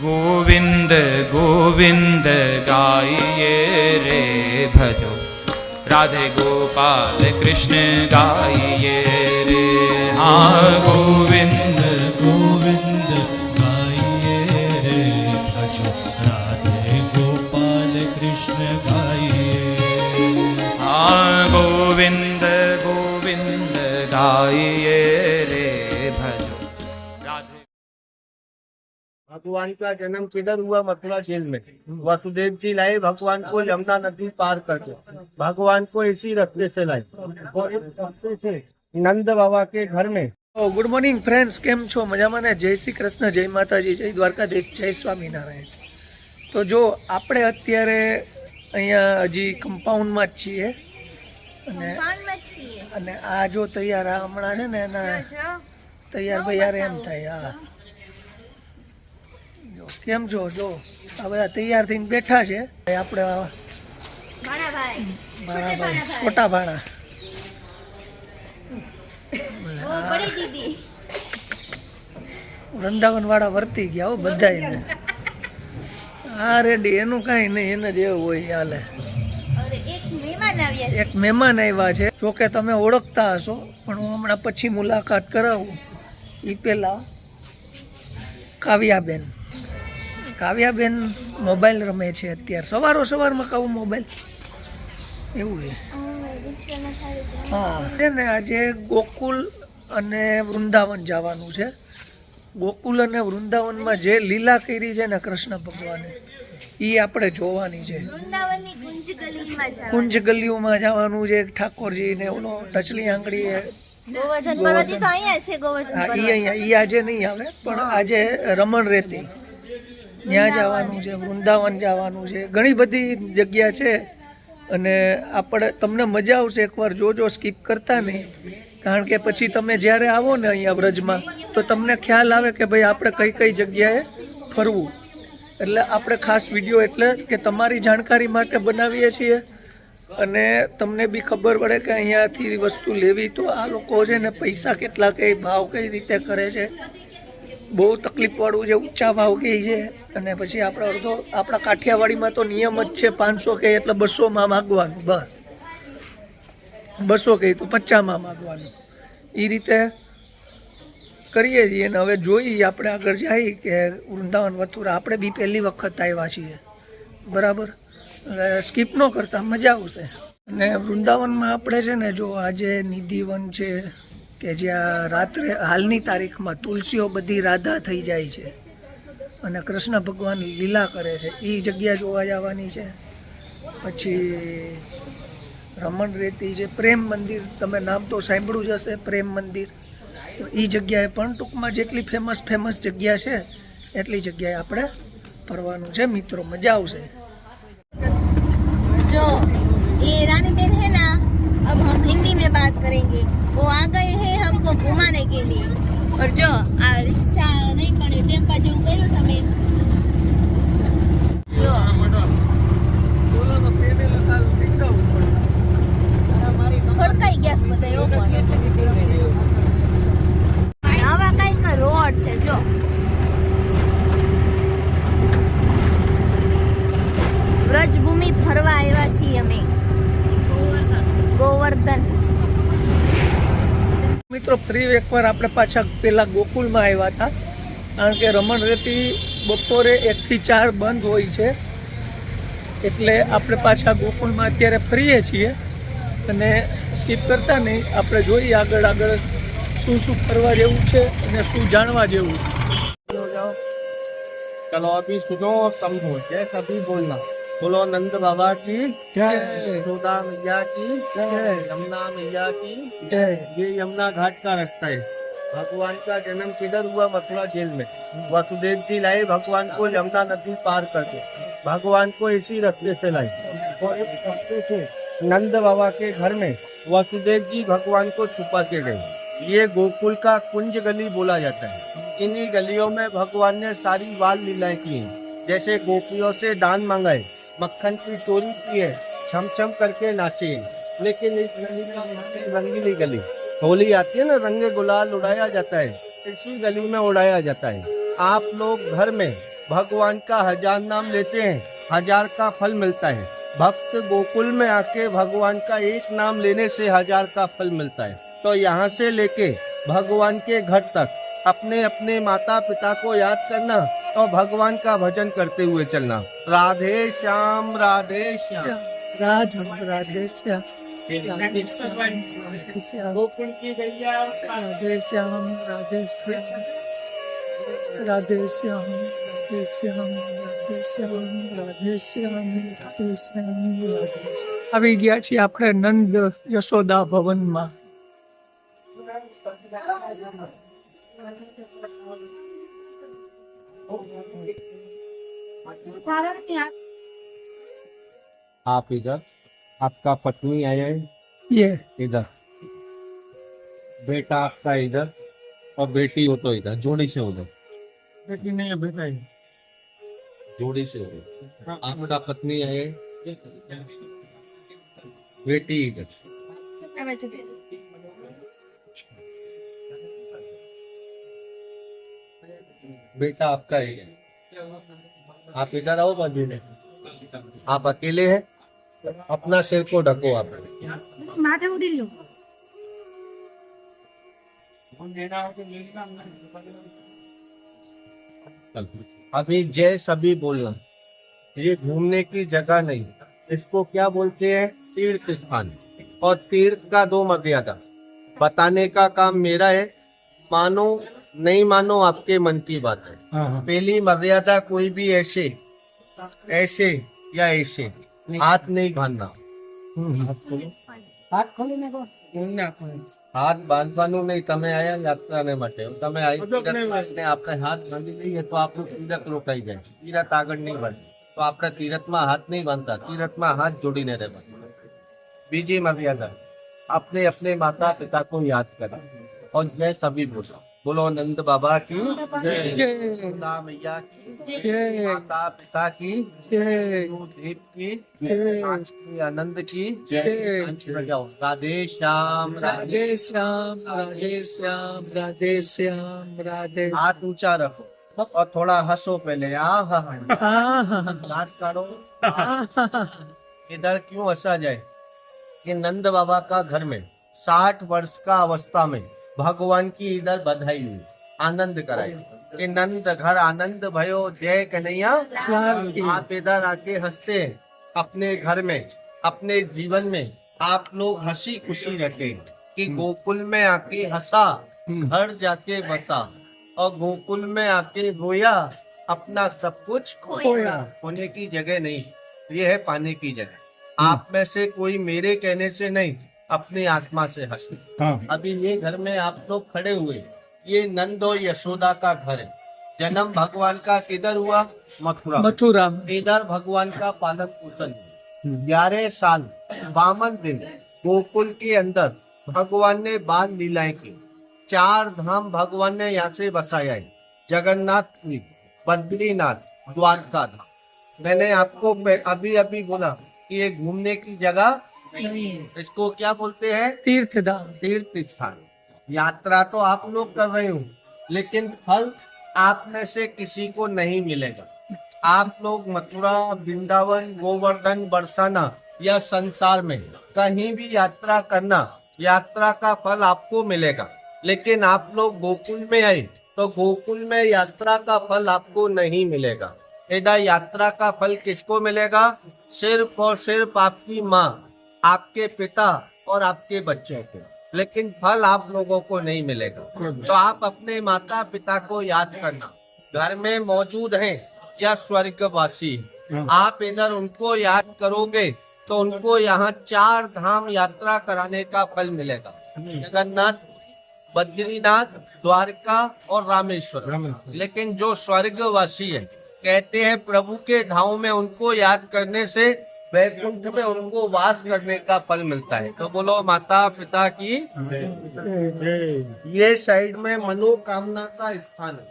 गोविंद गोविंद गाइए रे भजो, राधे गोपाल कृष्ण गाइए रे। हाँ गोविंद गोविंद गाइए रे भजो, राधे गोपाल कृष्ण गाइए। हाँ गोविंद गोविंद गाइए रे भजो, राधे। भगवान का जन्म किधर हुआ? मथुरा जेल में। वासुदेव जी लाए भगवान को यमुना नदी पार करके, भगवान को इसी रस्ते से लाए और इस रस्ते से नंद बाबा के घर में। गुड मॉर्निंग फ्रेंड्स, केम छो? मजाમાં ને? જય શ્રી કૃષ્ણ, જય માતાજી, જય દ્વારકાધીશ, જય સ્વામિનારાયણ। તો જો આપણે અત્યારે અહીંયા હજી કમ્પાઉન્ડમાં જ છીએ અને આ જો તૈયાર આ હમણાં છે ને એના તૈયાર બૈયાર એમ થાય। હા જો કેમ છો? જો આ બધા તૈયાર થઈને બેઠા છે આપણે છોટા ભાણા વૃંદાવન વાળા વર્તી ગયા હો બધાય। હા રેડી, એનું કાંઈ નહીં, એને જેવું હોય હાલે। એક મહેમાન આવ્યા છે, જોકે તમે ઓળખતા હશો પણ હું હમણાં પછી મુલાકાત કરાવું। એ પેલા કાવ્યાબેન મોબાઈલ રમે છે અત્યારે, સવારમાં કહું મોબાઈલ એવું છે। હા છે ને, આજે ગોકુલ અને વૃંદાવન જવાનું છે। ગોકુલ અને વૃંદાવનમાં જે લીલા કરી છે ને કૃષ્ણ ભગવાને, એ આપણે જોવાની છે। કુંજ ગલીઓમાં જવાનું છે। ઠાકોરજી ને ઓલો ટચલી આંગળી ઈ આજે નહીં આવે પણ આજે રમણ રેતી ત્યાં જવાનું છે, વૃંદાવન જવાનું છે, ઘણી બધી જગ્યા છે અને આપણે તમને મજા આવશે। એકવાર જોજો, સ્કીપ કરતા નહીં, કારણ કે પછી તમે જ્યારે આવો ને અહીંયા વ્રજમાં તો તમને ખ્યાલ આવે કે ભાઈ આપણે કઈ કઈ જગ્યાએ ફરવું। એટલે આપણે ખાસ વિડીયો એટલે કે તમારી જાણકારી માટે બનાવીએ છીએ અને તમને બી ખબર પડે કે અહીંયાથી વસ્તુ લેવી તો આ લોકો છે ને પૈસા કેટલા કઈ ભાવ કઈ રીતે કરે છે, બહુ તકલીફવાળું છે, ઊંચા ભાવ કહે છે। અને પછી આપણે અડધો આપણા કાઠિયાવાડીમાં તો નિયમ જ છે 500 કહે એટલે 200માં માગવાનું, બસ 200 કહે તો 50માં માગવાનું, એ રીતે કરીએ છીએ। અને હવે જોઈએ આપણે આગળ જઈએ કે વૃંદાવન મથુરા આપણે બી પહેલી વખત આવ્યા છીએ, બરાબર? સ્કીપ ન કરતા, મજા આવશે। અને વૃંદાવનમાં આપણે છે ને જો આજે નિધિવન છે કે જ્યાં રાત્રે હાલની તારીખમાં તુલસીઓ બધી રાધા થઈ જાય છે અને કૃષ્ણ ભગવાન લીલા કરે છે, એ જગ્યા જોવા જવાની છે। પછી રમણ રેતી છે, પ્રેમ મંદિર, તમે નામ તો સાંભળ્યું જ હશે, પ્રેમ મંદિર, તો એ જગ્યાએ પણ ટૂંકમાં જેટલી ફેમસ જગ્યા છે એટલી જગ્યાએ આપણે ફરવાનું છે મિત્રો, મજા આવશે। जो ये रानी बेन है ना, अब हम हिंदी में बात करेंगे। वो आ गए हैं हमको घुमाने के लिए, और जो आ रिक्शा नहीं पड़े टेम्पा जो કર્યું તમે જો ખડકાઈ ગયા બધા એવો પણ આવા કઈક રોડ છે। જો વ્રજભૂમિ ફરવા આવ્યા છીએ અમે, ગોવર્ધન। મિત્રો ફરી એકવાર આપણે પાછા પેલા ગોકુલમાં આવ્યા હતા, કારણ કે રમણ રેતી બપોરે 1 થી 4 બંધ હોય છે, એટલે આપણે પાછા ગોકુલમાં અત્યારે ફરીએ છીએ। અને સ્કીપ કરતા નહીં, આપણે જોઈએ આગળ શું ફરવા જેવું છે અને શું જાણવા જેવું છે। चलो अभी सुनो और समझो, जैसा भी बोलना। बोलो नंद बाबा की जय, यशोदा मैया की जय, यमुना मैया की जय। ये यमुना घाट का रास्ता है। भगवान का जन्म किधर हुआ? मथुरा जेल में। वासुदेव जी लाए भगवान को यमुना नदी पार करके, भगवान को इसी रस्ते से लाए और इस रस्ते से नंद बाबा के घर में वासुदेव जी भगवान को छुपा के गए। ये गोकुल का कुंज गली बोला जाता है। इन्हीं गलियों में भगवान ने सारी बाल लीलाएं की हैं, जैसे गोपियों से दान मांगाए, मक्खन की चोरी की है, छम छम करके नाचे। लेकिन इस गली का नाम रंगीली गली, होली आती है ना, रंगे गुलाल उड़ाया जाता है, इसी गली में उड़ाया जाता है। आप लोग घर में भगवान का 1000 नाम लेते हैं 1000 का फल मिलता है। भक्त गोकुल में आके भगवान का एक नाम लेने से 1000 का फल मिलता है। तो यहाँ से लेके भगवान के घर तक अपने अपने माता पिता को याद करना और भगवान का भजन करते हुए चलना। राधे श्याम राधे श्याम। राधे राधे श्याम राधे श्याम राधे श्याम राधे श्याम राधे श्याम राधे श्याम राधे श्याम राधे श्याम राधे श्याम राधे श्याम राधे श्याम। આવી ગયા છીએ આપણે નંદ યશોદા ભવનમાં। आप इधर, आपका पत्नी आया है ये इधर, बेटा आपका इधर और बेटी हो तो इधर, जोड़ी से उधर, બેટી નહીં બેટા जोड़ी से उधर। आपका पत्नी आए, बेटी इधर। बेटा आपका इधर। आप इधर आओ बाजू में। आप अकेले हैं, अपना सिर को ढको। आप माथे उड़ी लो। अभी जय सभी बोलना। ये घूमने की जगह नहीं, इसको क्या बोलते हैं? तीर्थ स्थान। और तीर्थ का 2 मर्यादा बताने का काम मेरा है। मानो नहीं मानो आपके मन की बात है। पहली मर्यादा, कोई भी ऐसे ऐसे या ऐसे हाथ नहीं बांधना। હાથ બાંધવાનું નહીં। તમે આયા યાત્રાને માટે, તમે આવી આપણે હાથ બાંધી દઈએ તો આપણું તીરથ રોકાઈ જાય। તીરથ આગળ નહીં વધે તો આપણે તીરથમાં હાથ નહીં બાંધતા, તીરથમાં હાથ જોડીને રહેવાનું। બીજી મર્યાદા, अपने अपने माता पिता को याद करा और जय सभी बोलो। बोलो नंद बाबा की जय, सुधा मैया की जय, माता पिता की जय, गुरुदेव की जय, आंचल आनंद की जय। आंचल बजाओ। राधे श्याम राधे श्याम राधे श्याम राधे श्याम राधे। हाथ ऊंचा रखो और थोड़ा हंसो पहले। दांत काढ़ो। इधर क्यों हंसा जाए कि नंद बाबा का घर में 60 वर्ष का अवस्था में भगवान की इधर बधाई हुई, आनंद कराई कि नंद घर आनंद भयो जय कन्हैया। आप इधर आके हंसते हैं अपने घर में, अपने जीवन में आप लोग हंसी खुशी रखे कि गोकुल में आके हंसा, घर जाके बसा, और गोकुल में आके रोया, अपना सब कुछ खोया। होने की जगह नहीं, ये है पाने की जगह। आप में से कोई मेरे कहने से नहीं, अपनी आत्मा से हंसे। अभी ये घर में आप लोग खड़े हुए, ये नंद और यशोदा का घर है। जन्म भगवान का किधर हुआ? मथुरा। मथुरा। इधर भगवान का पालन पोषण 11 साल 52 दिन गोकुल के अंदर भगवान ने बाल लीलाएं की। 4 धाम भगवान ने यहाँ से बसाया है। जगन्नाथपुरी, बद्रीनाथ, द्वारका धाम। मैंने आपको अभी अभी बोला कि ये घूमने की जगह नहीं, इसको क्या बोलते हैं? तीर्थ धाम, तीर्थ स्थान। यात्रा तो आप लोग कर रहे हो, लेकिन फल आप में से किसी को नहीं मिलेगा। आप लोग मथुरा, वृंदावन, गोवर्धन, बरसाना या संसार में कहीं भी यात्रा करना, यात्रा का फल आपको मिलेगा। लेकिन आप लोग गोकुल में आए तो गोकुल में यात्रा का फल आपको नहीं मिलेगा। इधर यात्रा का फल किसको मिलेगा? सिर्फ और सिर्फ आपकी माँ, आपके पिता और आपके बच्चों को। लेकिन फल आप लोगों को नहीं मिलेगा। तो आप अपने माता पिता को याद करना। घर में मौजूद हैं या स्वर्गवासी, आप इधर उनको याद करोगे तो उनको यहाँ 4 धाम यात्रा कराने का फल मिलेगा। जगन्नाथ, बद्रीनाथ, द्वारका और रामेश्वर। लेकिन जो स्वर्गवासी है, कहते हैं प्रभु के धाम में उनको याद करने से वैकुंठ में उनको वास करने का फल मिलता है। तो बोलो माता पिता की। ये साइड में मनोकामना का स्थान है।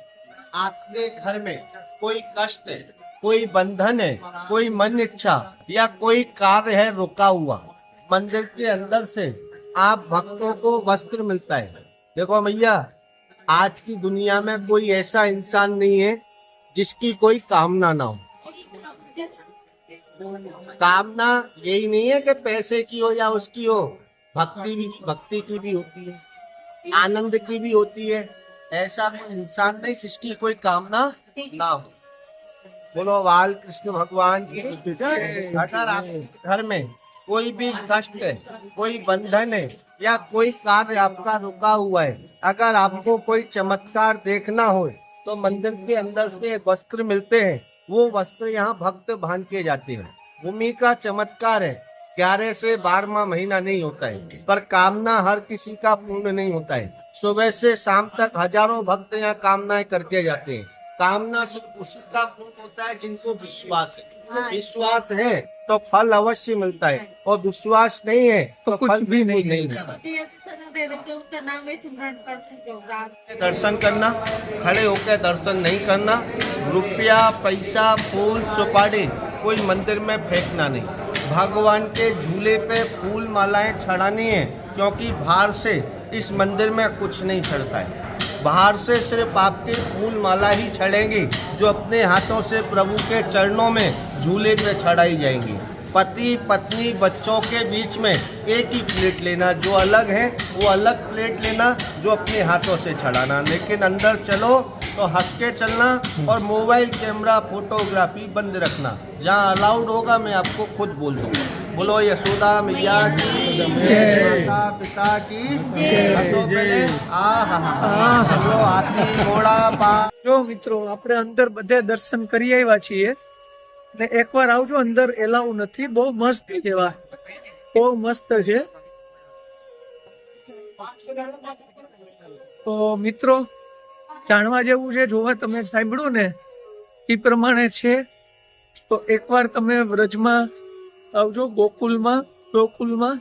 आपके घर में कोई कष्ट है, कोई बंधन है, कोई मन इच्छा या कोई कार्य है रुका हुआ, मंदिर के अंदर से आप भक्तों को वस्त्र मिलता है। देखो भैया, आज की दुनिया में कोई ऐसा इंसान नहीं है जिसकी कोई कामना ना हो। कामना यही नहीं है कि पैसे की हो या उसकी हो, भक्ति की भी होती है, आनंद की भी होती है। ऐसा कोई इंसान नहीं जिसकी कोई कामना ना हो। बोलो बाल कृष्ण भगवान की जय। अगर आपके घर में कोई भी कष्ट है, कोई बंधन है या कोई कार्य आपका रुका हुआ है, अगर आपको कोई चमत्कार देखना हो तो मंदिर के अंदर से वस्त्र मिलते हैं, वो वस्त्र यहाँ भक्त बांध के जाते हैं। भूमि का चमत्कार है, 11 से 12वां महीना नहीं होता है, पर कामना हर किसी का पूर्ण नहीं होता है। सुबह से शाम तक हजारों भक्त यहाँ कामनाएं करके जाते हैं। कामना सिर्फ उसी का पूर्ण होता है जिनको विश्वास है। विश्वास है तो फल अवश्य मिलता है, और विश्वास नहीं है तो फल भी नहीं मिलता। दर्शन करना, खड़े होकर दर्शन नहीं करना, रुपया पैसा फूल सुपारी कोई मंदिर में फेंकना नहीं। भगवान के झूले पे फूल मालाएं चढ़ानी है, क्योंकि बाहर से इस मंदिर में कुछ नहीं चढ़ता है। बाहर से सिर्फ आपके फूल माला ही चढ़ेंगी, जो अपने हाथों से प्रभु के चरणों में झूले पे चढ़ाई जाएंगी। पति पत्नी बच्चों के बीच में एक ही प्लेट लेना, जो अलग है वो अलग प्लेट लेना, जो अपने हाथों से चढ़ाना। लेकिन अंदर चलो तो हंस के चलना, और मोबाइल कैमरा फोटोग्राफी बंद रखना। जहाँ अलाउड होगा मैं आपको खुद बोल दूंगा। बोलो यशोदा मैया की जय, माता पिता की जय। हंसो पहले, बोलो हाथी घोड़ा पा। જો મિત્રો આપણે અંદર બધે દર્શન કરી આવ્યા છીએ ને એકવાર આવજો, અંદર એલાઉ નથી, બહુ મસ્ત જેવા, બહુ મસ્ત છે। તો મિત્રો જાણવા જેવું છે, જોવા તમે સાંભળ્યું ને એ પ્રમાણે છે, તો એકવાર તમે વ્રજમાં આવજો, ગોકુલમાં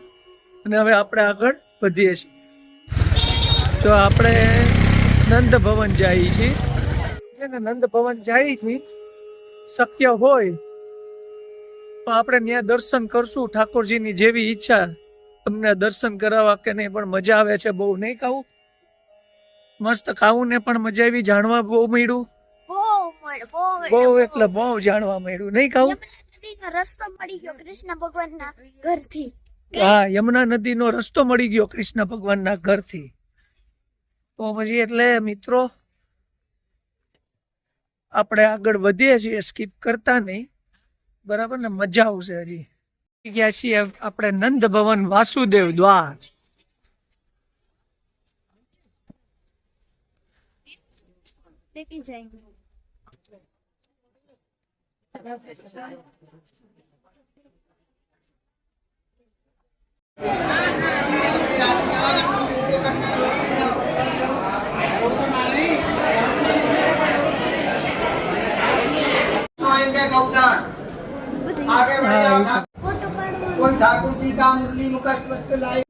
અને હવે આપણે આગળ વધીએ છીએ। તો આપણે નંદ ભવન જઈએ છીએ, નંદ ભવન જઈએ છીએ, શક્ય હોય તો આપણે ત્યાં દર્શન કરશું। ઠાકોરજીની જેવી ઈચ્છા, તમને દર્શન કરાવવા કે નહીં, પણ મજા આવે છે બહુ, નહીં ખાવું? મસ્ત ખાવું ને પણ મજા આવી, જાણવા બહુ મળ્યું, બહુ એટલે બહુ જાણવા મળ્યું, નહીં ખાવું? રસ્તો મળી ગયો કૃષ્ણ ભગવાનના ઘરથી। હા, યમુના નદીનો રસ્તો મળી ગયો કૃષ્ણ ભગવાનના ઘરથી। તો પછી એટલે મિત્રો આપણે આગળ વધીએ છીએ, સ્કીપ કરતા નહીં, બરાબર ને? મજા આવશે। હજી ગયા છીએ આપણે નંદ ભવન વાસુદેવ દ્વાર। લેકે જાएंगे। आगे बढ़िए। कोई ठाकुर जी का मुरली मुकुट पुष्प लाई।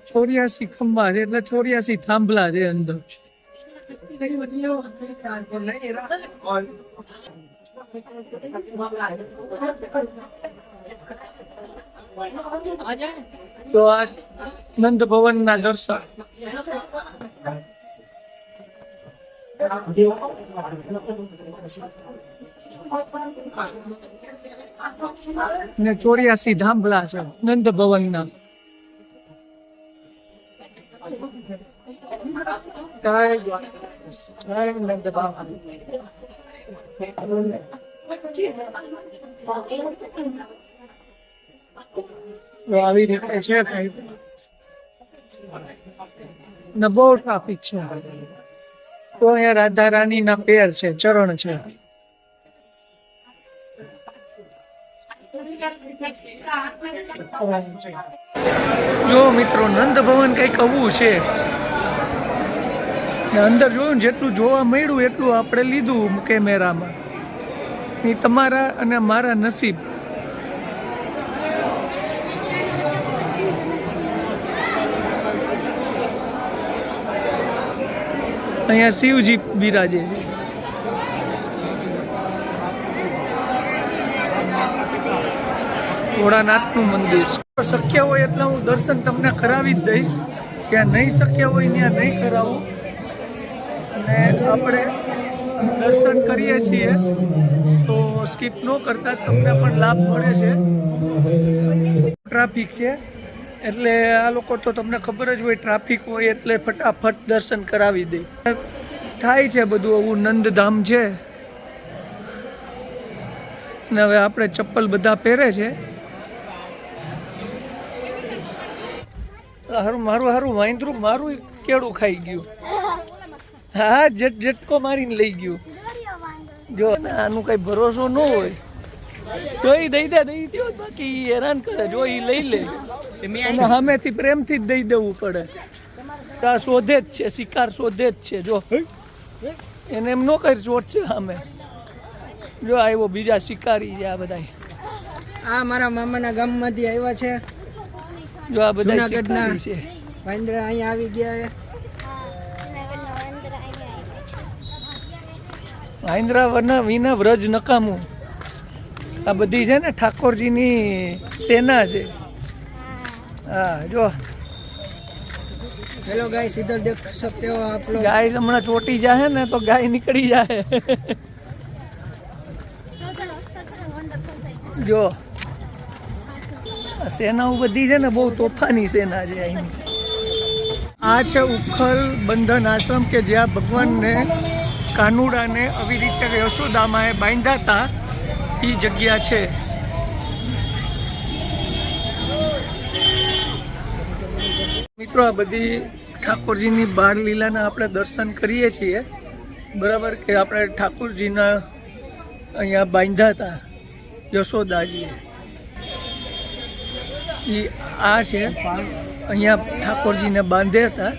84 ખંભા છે, એટલે 84 થાંભલા છે અંદર। તો આ નંદ ભવન ના દર્શન। ને 84 થાંભલા છે નંદ ભવન ના। નંદ ભવન આવી રીતે છે ભાઈ, ને બહુ ટ્રાફિક છે। તો અહીંયા રાધા રાની ના પેર છે, ચરણ છે। જો મિત્રો નંદ ભવન કઈક આવું છે, અંદર જોયું જેટલું જોવા મળ્યું એટલું આપણે લીધું કેમેરામાં। એ તમારા અને મારા નસીબ। અહીંયા શિવજી બિરાજે છે। ભોળાનાથનું મંદિર છે। શક્ય હોય એટલે હું દર્શન તમને કરાવી જ દઈશ, ત્યાં નહીં શક્ય હોય ત્યાં નહીં કરાવું। આપણે દર્શન કરીએ છીએ તો સ્કીપ ન કરતા તમને પણ લાભ મળે છે. ટ્રાફિક છે એટલે આ લોકો તો તમને ખબર જ હોય, ટ્રાફિક હોય એટલે ફટાફટ દર્શન કરાવી દે. થાય છે બધું એવું. નંદધામ છે ને હવે આપણે ચપ્પલ બધા પહેરે છે. મારું વાંદરું મારું કેળું ખાઈ ગયું. હા, ઝટકો મારીને લઈ ગયું. જો આનું કઈ ભરોસો ન હોય તો એ દઈ દે બાકી હેરાન કરે. જો એ લઈ લે અને સામેથી પ્રેમથી જ દઈ દેવું પડે. આ શોધે જ છે, શિકાર શોધે જ છે. જો એને એમ ન કરી ચોટશે સામે. જો આવ્યો બીજા શિકારી છે. આ બધા આ મારા મામાના ગામમાંથી આવ્યા છે. જો આ બધા શિકારી છે. વાંદરા અહીંયા આવી ગયા. વાંદરા વિના વ્રજ નકામું. આ બધી છે ને ઠાકોરજીની સેના છે. હા જો हेलो गाइस, इधर देख सकते हो आप लोग. ગાય હમણાં ચોટી જાય ને તો ગાય નીકળી જાય. જો આ સેનાઓ બધી છે ને બહુ તોફાની સેના છે અહીંની. આ છે ઉખલ બંધન આશ્રમ કે જ્યાં ભગવાનને કાનુડાને આવી રીતે યશોદામાએ બાંધ્યા હતા. એ જગ્યા છે. મિત્રો આ બધી ઠાકોરજીની બાળ લીલાના આપણે દર્શન કરીએ છીએ. બરાબર કે આપણે ઠાકોરજીના અહીંયા બાંધ્યા હતા યશોદાજીએ. એ આ છે અહીંયા ઠાકોરજીને બાંધ્યા હતા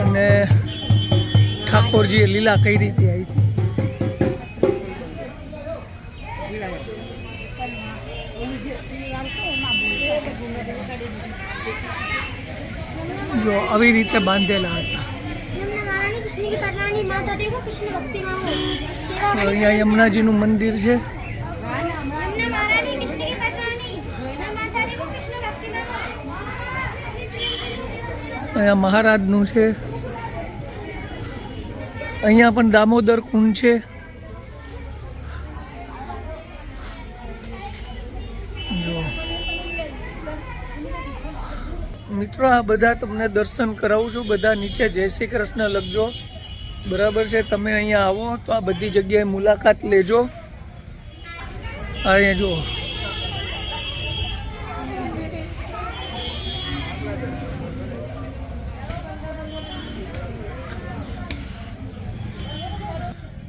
અને ઠાકોરજીએ લીલા કરી હતી. આવી જો આવી રીતે બાંધેલા હતા. અહીંયા યમુનાજીનું મંદિર છે. અહીંયા મહારાજનું છે. અહીંયા પણ દામોદર કુંડ છે. જો મિત્રો આ બધા તમને દર્શન કરાવું છું. બધા નીચે જય શ્રી કૃષ્ણ લખજો. બરાબર છે. તમે અહીંયા આવો તો આ બધી જગ્યાએ મુલાકાત લેજો. અહીંયા જુઓ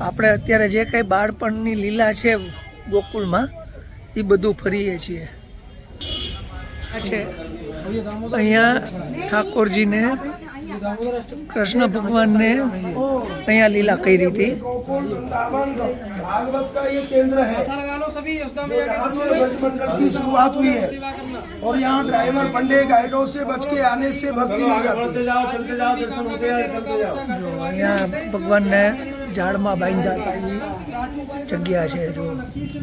આપણે અત્યારે જે કંઈ બાળપણની લીલા છે ગોકુળમાં એ બધું ફરીએ છીએ. અહીંયા ઠાકોરજીને कृष्ण भगवान ने यहाँ लीला करी थी। भागवत का ये केंद्र है, यहाँ से ब्रजमंडल की शुरुआत हुई है और यहाँ ड्राइवर पंडे गाइडों से बच के आने से भक्ति मिल जाती है। यहाँ भगवान ने झाड़ में बांधा था जगह है जो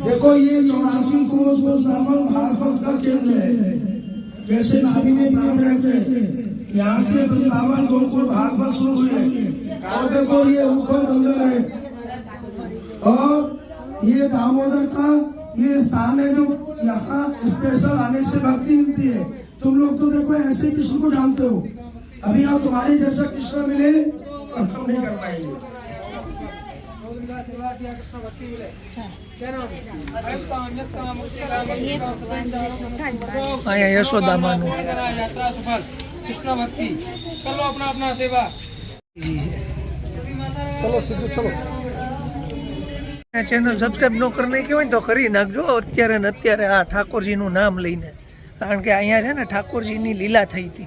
देखो ये 84 कोस वृंदावन भागवत का केंद्र है। वैसे नाभि में प्राण रहते हैं, यहाँ से वृंदावन गोकुल भागवत शुरू हुई है। और देखो ये उखल बंदर है और ये दामोदर का ये स्थान है जो यहाँ स्पेशल आने से भक्ति मिलती है। तुम लोग तो देखो ऐसे कृष्ण को जानते हो, अभी यहाँ तुम्हारे जैसा कृष्ण मिले और हम नहीं कर पाएंगे। यशोदा मानु कृष्ण भक्ति चलो अपना अपना सेवा जी चलो सीधो चलो। चैनल सब्सक्राइब न करने के હોય તો કરી નાખજો અત્યારે ને અત્યારે આ ઠાકોરજીનું નામ લઈને, કારણ કે અહીંયા છે ને ઠાકોરજીની લીલા થઈ હતી।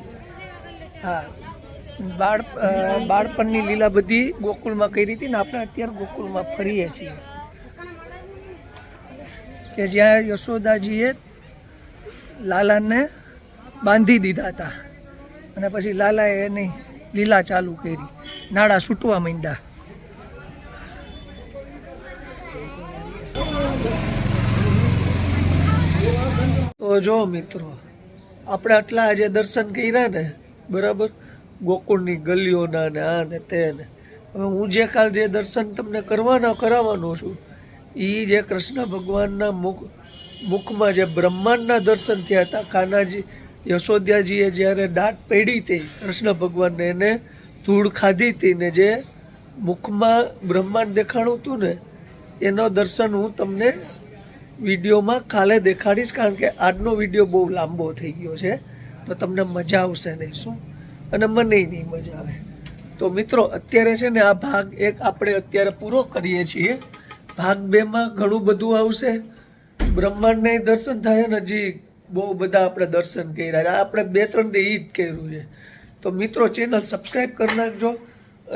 હા, બાળપણની લીલા બધી ગોકુળમાં કરી હતી ને આપણે અત્યારે ગોકુળમાં ફરીએ છીએ કે જ્યાં યશોદાજીએ લાલાને બાંધી દીધા હતા અને પછી લાલાએ એની લીલા ચાલુ કરી, નાડા છૂટવા માંડ્યા। તો જો મિત્રો આપણે આટલા આજે દર્શન કર્યા ને બરાબર, ગોકુળની ગલીઓના ને આ ને તે ને, હવે હું જે કાલ જે દર્શન તમને કરાવવાનો છું એ જે કૃષ્ણ ભગવાનના મુખમાં જે બ્રહ્માંડના દર્શન થયા હતા. કાનાજી યશોદ્યાજીએ જ્યારે દાટ પેડી હતી કૃષ્ણ ભગવાનને, એને ધૂળ ખાધી હતી ને જે મુખમાં બ્રહ્માંડ દેખાણું હતું ને એનો દર્શન હું તમને વિડીયોમાં કાલે દેખાડીશ, કારણ કે આજનો વિડીયો બહુ લાંબો થઈ ગયો છે તો તમને મજા આવશે નહીં શું, અને મને નહીં મજા આવે. તો મિત્રો અત્યારે છે ને આ ભાગ 1 આપણે અત્યારે પૂરો કરીએ છીએ. ભાગ 2માં ઘણું બધું આવશે, બ્રહ્માંડને દર્શન થાય ને હજી બહુ બધા આપણે દર્શન કર્યા, આપણે 2-3 દી ઈ જ કર્યું છે. તો મિત્રો ચેનલ સબસ્ક્રાઈબ કરી નાખજો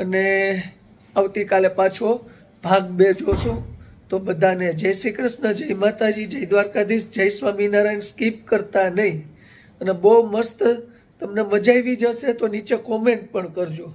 અને આવતીકાલે પાછો ભાગ 2 જોશું. તો બધાને જય શ્રી કૃષ્ણ, જય માતાજી, જય દ્વારકાધીશ, જય સ્વામિનારાયણ. સ્કીપ કરતા નહીં અને બહુ મસ્ત તમને મજા આવી જશે તો નીચે કોમેન્ટ પણ કરજો.